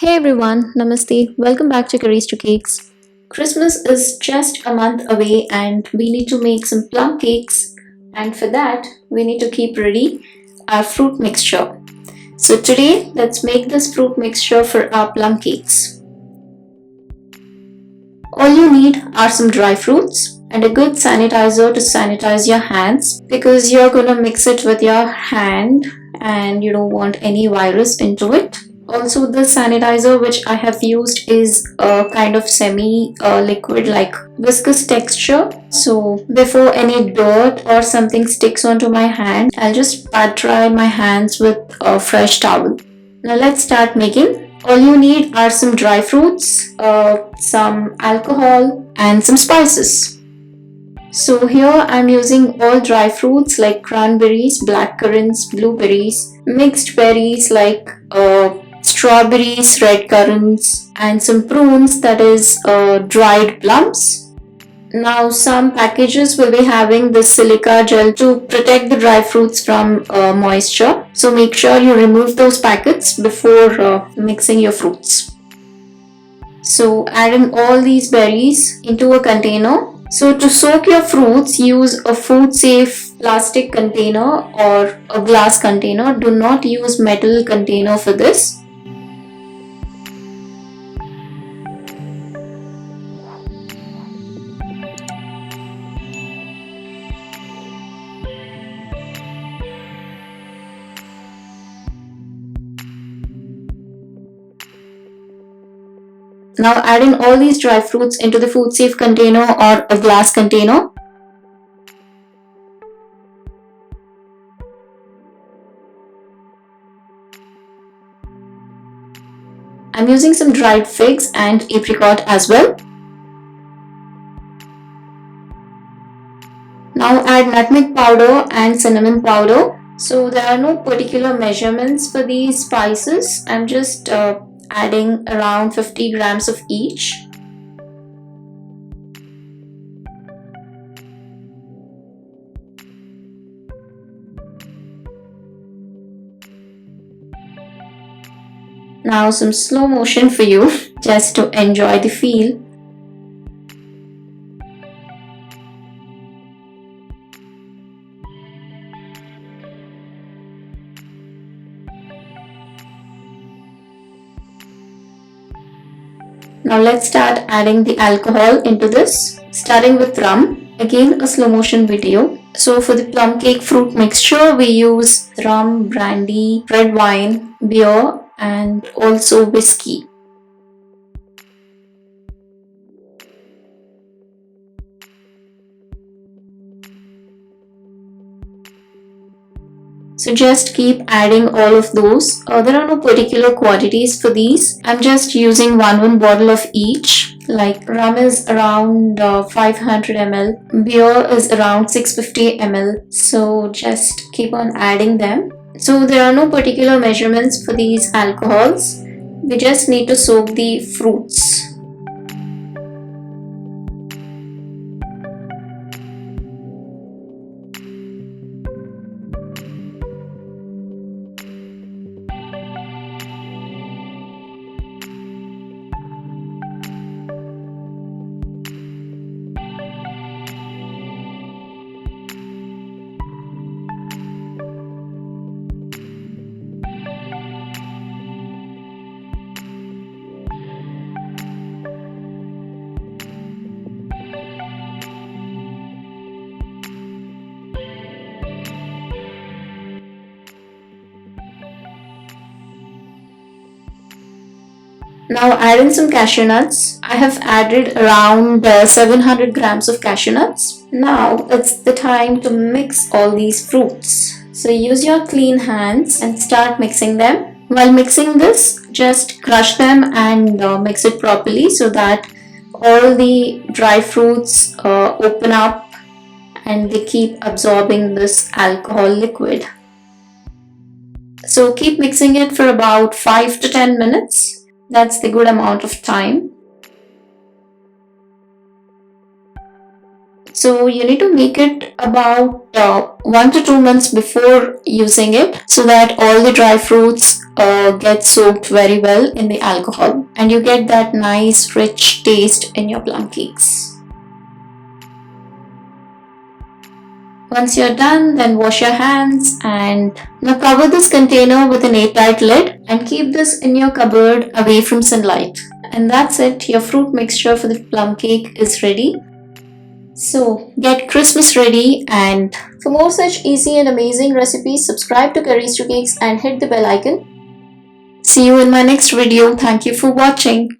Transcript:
Hey everyone, Namaste. Welcome back to Curries to Cakes. Christmas is just a month away and we need to make some plum cakes. And for that, we need to keep ready our fruit mixture. So today, let's make this fruit mixture for our plum cakes. All you need are some dry fruits and a good sanitizer to sanitize your hands because you're gonna mix it with your hand and you don't want any virus into it. Also, the sanitizer which I have used is a kind of semi liquid like viscous texture. So before any dirt or something sticks onto my hand, I'll just pat dry my hands with a fresh towel. Now let's start making. All you need are some dry fruits, some alcohol and some spices. So here I'm using all dry fruits like cranberries, black currants, blueberries, mixed berries like strawberries, red currants, and some prunes, that is dried plums. Now some packages will be having this silica gel to protect the dry fruits from moisture. So make sure you remove those packets before mixing your fruits. So adding all these berries into a container. So to soak your fruits, use a food safe plastic container or a glass container. Do not use metal container for this. Now adding all these dry fruits into the food safe container or a glass container. I'm using some dried figs and apricot as well. Now add nutmeg powder and cinnamon powder. So there are no particular measurements for these spices. I'm just adding around 50 grams of each. Now some slow motion for you just to enjoy the feel. Now let's start adding the alcohol into this, starting with rum. Again, a slow motion video. So for the plum cake fruit mixture, we use rum, brandy, red wine, beer, and also whiskey. So just keep adding all of those. There are no particular quantities for these. I'm just using one bottle of each. Like rum is around 500 ml, beer is around 650 ml. So just keep on adding them. So there are no particular measurements for these alcohols. We just need to soak the fruits. Now add in some cashew nuts. I have added around 700 grams of cashew nuts. Now it's the time to mix all these fruits. So use your clean hands and start mixing them. While mixing this, just crush them and mix it properly so that all the dry fruits open up and they keep absorbing this alcohol liquid. So keep mixing it for about 5 to 10 minutes. That's the good amount of time. So you need to make it about 1 to 2 months before using it, so that all the dry fruits get soaked very well in the alcohol and you get that nice rich taste in your plum cakes. Once you're done, then wash your hands and now cover this container with an airtight lid and keep this in your cupboard away from sunlight. And that's it, your fruit mixture for the plum cake is ready. So get Christmas ready, and for more such easy and amazing recipes, subscribe to Curries to Cakes and hit the bell icon. See you in my next video. Thank you for watching.